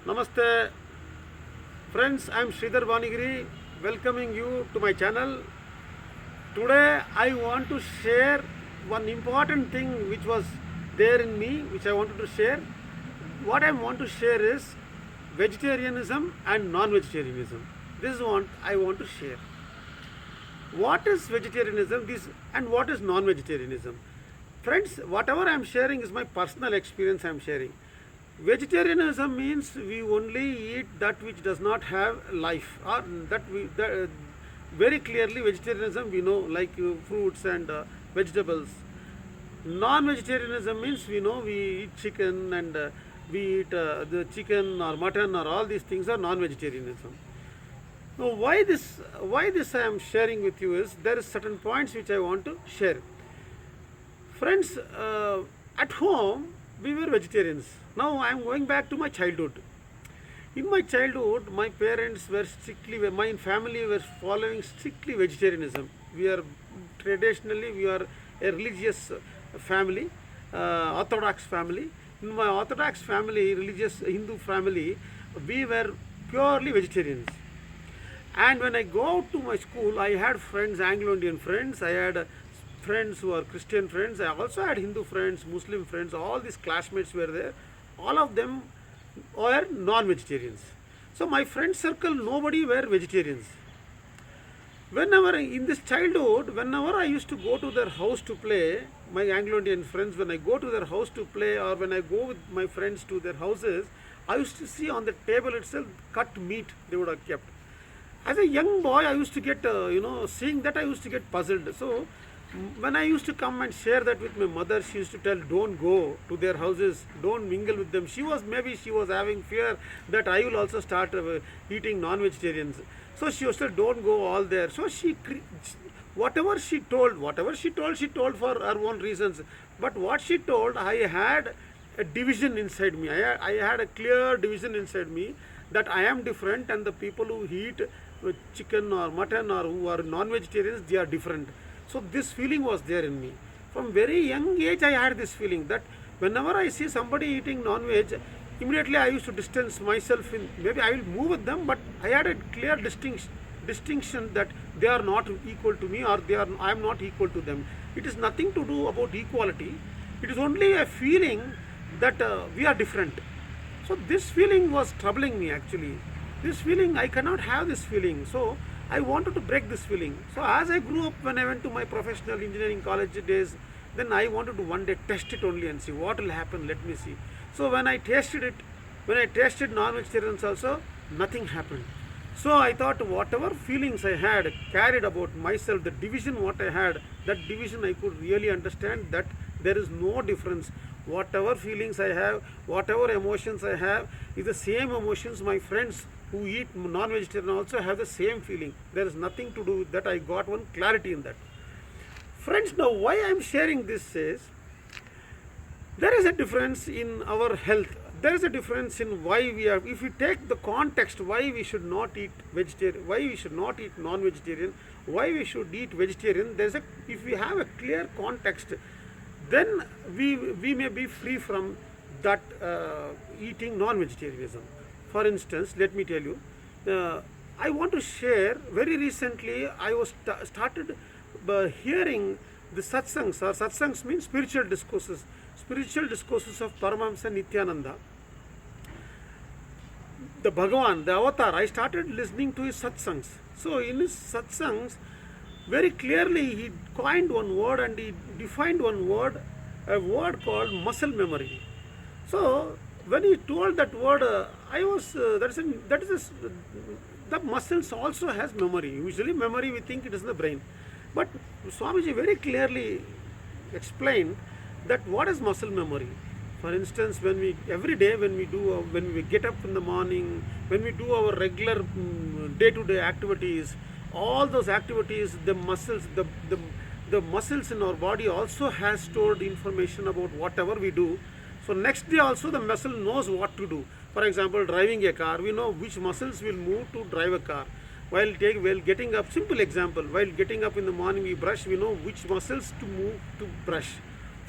Namaste, friends. I am Sridhar Banigiri, welcoming you to my channel. Today, I want to share one important thing which was there in me, which I wanted to share. What I want to share is vegetarianism and non-vegetarianism. This is what I want to share. What is vegetarianism? This and what is non-vegetarianism? Friends, whatever I am sharing is my personal experience. I am sharing. Vegetarianism means we only eat that which does not have life, or very clearly vegetarianism we know, like fruits and vegetables. Non-vegetarianism means we know we eat chicken and we eat the chicken or mutton or all these things are non-vegetarianism. Now, why this I am sharing with you is there is certain points which I want to share. Friends, at home we were vegetarians. Now I am going back to my childhood. In my childhood, my parents were my family were following strictly vegetarianism. We are a religious family, Orthodox family. In my Orthodox family, religious Hindu family, we were purely vegetarians. And when I go to my school, I had friends, Anglo-Indian friends. I had friends who are Christian friends. I also had Hindu friends, Muslim friends. All these classmates were there. All of them were non-vegetarians. So my friend circle, nobody were vegetarians. Whenever in this childhood, whenever I used to go to their house to play, my Anglo-Indian friends, when I go to their house to play or when I go with my friends to their houses, I used to see on the table itself cut meat they would have kept. As a young boy, I used to get, seeing that I used to get puzzled. So when I used to come and share that with my mother, she used to tell, don't go to their houses, don't mingle with them. She was having fear that I will also start eating non-vegetarians. So she was told, don't go all there. So whatever she told, she told for her own reasons. But what she told, I had a division inside me. I had a clear division inside me that I am different and the people who eat chicken or mutton or who are non-vegetarians, they are different. So this feeling was there in me. From very young age, I had this feeling that whenever I see somebody eating non-veg, immediately I used to distance myself. Maybe I will move with them, but I had a clear distinction that they are not equal to me or I am not equal to them. It is nothing to do about equality. It is only a feeling that we are different. So this feeling was troubling me actually. This feeling, I cannot have this feeling. So I wanted to break this feeling. So as I grew up, when I went to my professional engineering college days, then I wanted to one day test it only and see what will happen. Let me see. So when I tasted non-vegetarians also, nothing happened. So I thought whatever feelings I had carried about myself, the division what I had, that division I could really understand that there is no difference. Whatever feelings I have, whatever emotions I have, is the same emotions my friends who eat non-vegetarian also have the same feeling. There is nothing to do with that. I got one clarity in that. Friends, now why I am sharing this is, there is a difference in our health. There is a difference in why we are, if we take the context, why we should not eat vegetarian, why we should not eat non-vegetarian, why we should eat vegetarian. If we have a clear context, then we may be free from that eating non-vegetarianism. For instance, let me tell you, I want to share, very recently I was started hearing the satsangs, or satsangs means spiritual discourses of Paramahamsa Nityananda, the Bhagavan, the avatar. I started listening to his satsangs. So in his satsangs, very clearly he coined one word and he defined one word, a word called muscle memory. So when he told that word, the muscles also has memory. Usually memory we think it is in the brain, but Swamiji very clearly explained that what is muscle memory. For instance, every day when we get up in the morning, when we do our regular day-to-day activities, all those activities, the muscles in our body also has stored information about whatever we do. So next day also the muscle knows what to do. For example, driving a car, we know which muscles will move to drive a car. While getting up, simple example, while getting up in the morning we brush, we know which muscles to move to brush.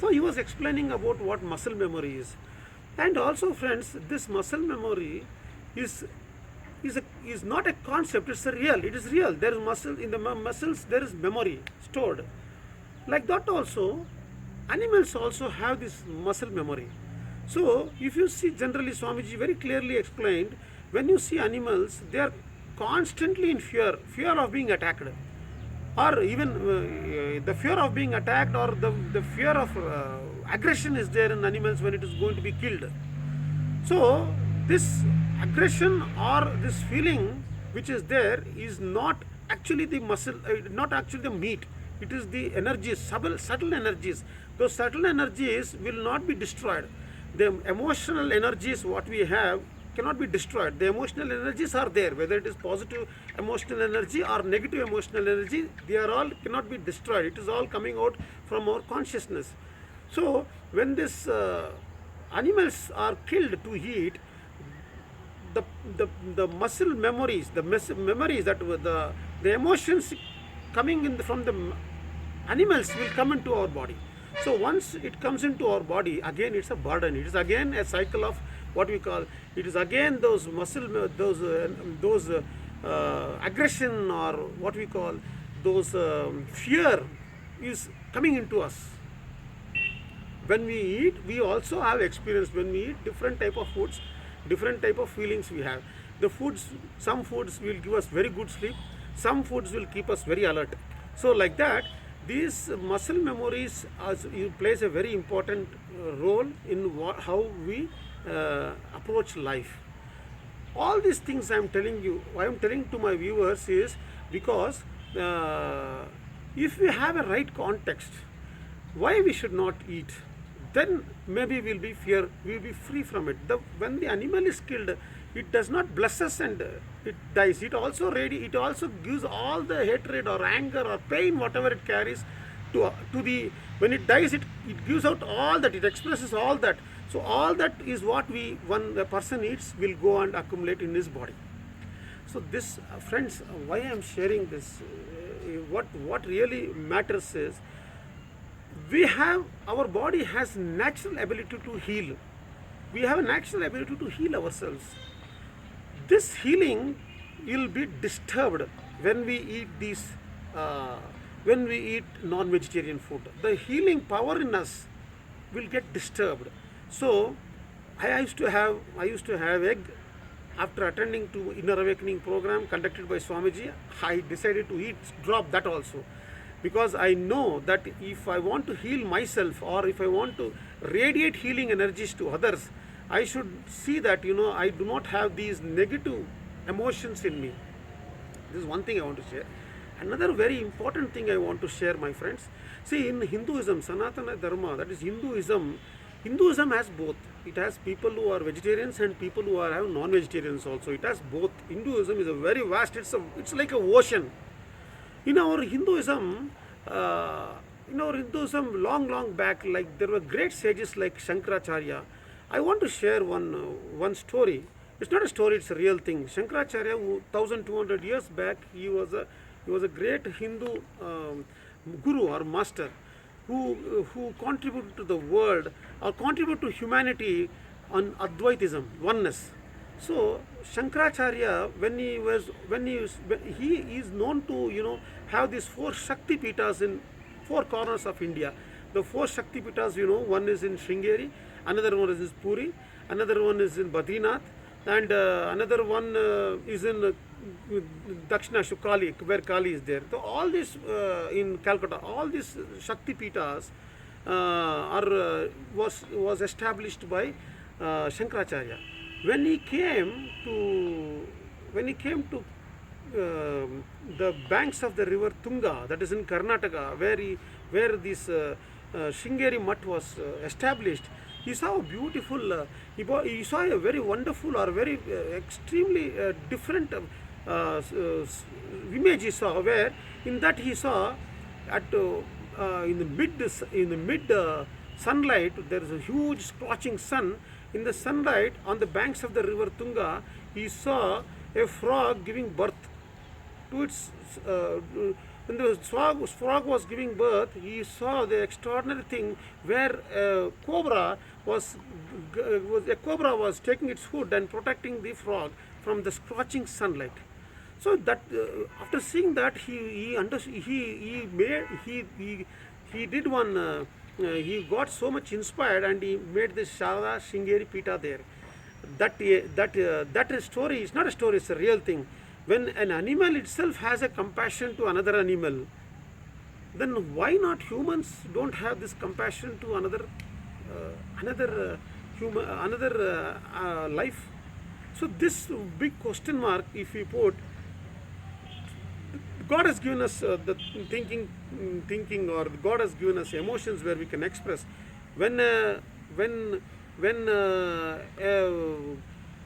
So he was explaining about what muscle memory is. And also friends, this muscle memory is is not a concept. It's a real. It is real. There is muscle in the muscles. There is memory stored. Like that also, animals also have this muscle memory. So if you see, generally Swamiji very clearly explained, when you see animals, they are constantly in fear of being attacked, or even the fear of being attacked, or the fear of aggression is there in animals when it is going to be killed. So this aggression or this feeling which is there is not actually the muscle, not actually the meat. It is the energies, subtle energies. Those subtle energies will not be destroyed. The emotional energies what we have cannot be destroyed. The emotional energies are there, whether it is positive emotional energy or negative emotional energy, they are all cannot be destroyed. It is all coming out from our consciousness. So when this animals are killed to eat, the the muscle memories, the memories that the emotions coming in from the animals will come into our body. So once it comes into our body, again it's a burden. It is again a cycle of what we call. It is again those muscle, those aggression, or what we call those fear is coming into us. When we eat, we also have experience. When we eat different type of foods, different type of feelings we have. The foods, some foods will give us very good sleep, some foods will keep us very alert. So like that, these muscle memories plays a very important role in how we approach life. All these things I am telling you, I am telling to my viewers is because if we have a right context, why we should not eat, then maybe we'll be free from it. When the animal is killed, it does not bless us and it dies. It also it also gives all the hatred or anger or pain, whatever it carries, to the when it dies, it gives out all that, it expresses all that. So all that is what when a person eats will go and accumulate in his body. So this, friends, why I am sharing this, what really matters is, our body has natural ability to heal. We have a natural ability to heal ourselves. This healing will be disturbed when we eat when we eat non-vegetarian food. The healing power in us will get disturbed. So I used to have egg. After attending to Inner Awakening program conducted by Swamiji, I decided to drop that also, because I know that if I want to heal myself, or if I want to radiate healing energies to others, I should see that I do not have these negative emotions in me. This is one thing I want to share. Another very important thing I want to share, my friends. See, in Hinduism, Sanatana Dharma, that is Hinduism has both. It has people who are vegetarians and people who have non-vegetarians also. It has both. Hinduism is a very vast, it's like an ocean. In our Hinduism, long back, like there were great sages like Shankaracharya. I want to share one story. It's not a story; it's a real thing. Shankaracharya, 1,200 years back, he was a great Hindu guru or master who contributed to the world, or contributed to humanity on Advaitism, oneness. So Shankaracharya, he is known to have these 4 Shakti Pitas in 4 corners of India. The 4 Shakti Pitas, one is in Sringeri, another one is in Puri, another one is in Badrinath, and another one is in Dakshina Shukali, where Kali is there. So all this in Calcutta, all these Shakti Pitas was established by Shankaracharya. When he came to the banks of the river Tunga, that is in Karnataka, where this Sringeri Mutt was established, he saw a beautiful, he saw a very wonderful or very extremely different image he saw, where in that he saw in the mid sunlight, there is a huge scorching sun. In the sunlight on the banks of the river Tunga, he saw a frog giving birth to its. When the frog was giving birth, he saw the extraordinary thing where a cobra was, was a cobra was taking its hood and protecting the frog from the scorching sunlight. So that after seeing that, he made he did one. He got so much inspired and he made this Sharada Shingeri Pita there. That story is not a story; it's a real thing. When an animal itself has a compassion to another animal, then why not humans don't have this compassion to another human, another life? So this big question mark, if we put, God has given us the thinking, or God has given us emotions where we can express. When when when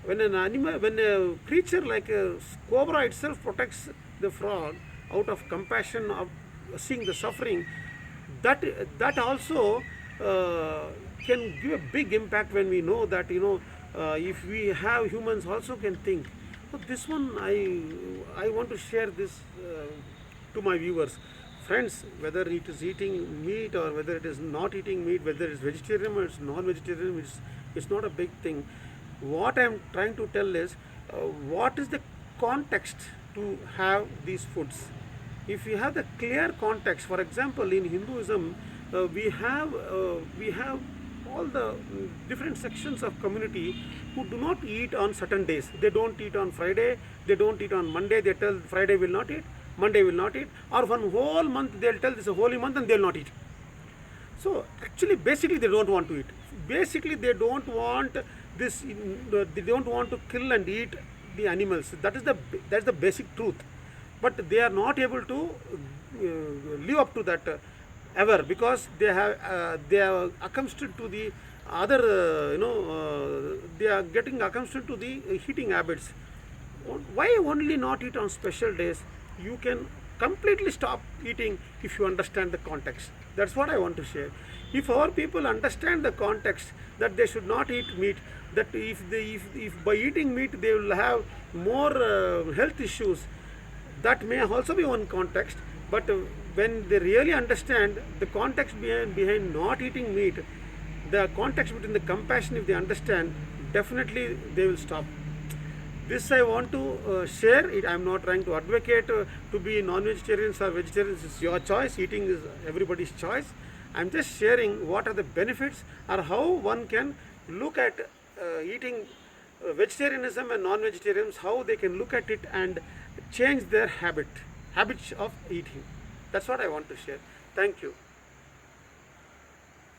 when an animal, when a creature like a cobra itself protects the frog out of compassion of seeing the suffering, that that also can give a big impact when we know that, if we have humans also can think. So this one I want to share this to my viewers, friends, whether it is eating meat or whether it is not eating meat, whether it's vegetarian or it's non-vegetarian, it's not a big thing. What I'm trying to tell is, what is the context to have these foods. If you have the clear context, for example, in Hinduism, we have all the different sections of community who do not eat on certain days. They don't eat on Friday, they don't eat on Monday. They tell Friday will not eat, Monday will not eat, or one whole month they'll tell this is a holy month and they'll not eat. So actually, basically, they don't want to eat. Basically, they don't want this. They don't want to kill and eat the animals. That's the basic truth. But they are not able to live up to that ever, because they are accustomed to the other. They are getting accustomed to the eating habits. Why only not eat on special days? You can completely stop eating if you understand the context. That's what I want to share. If our people understand the context that they should not eat meat, that if by eating meat they will have more health issues, that may also be one context. But when they really understand the context behind not eating meat, the context between the compassion, if they understand, definitely they will stop. This I want to share it. I am not trying to advocate to be non-vegetarians or vegetarians. It's your choice. Eating is everybody's choice. I am just sharing what are the benefits, or how one can look at eating vegetarianism and non-vegetarians, how they can look at it and change their habits of eating. That's what I want to share. Thank you.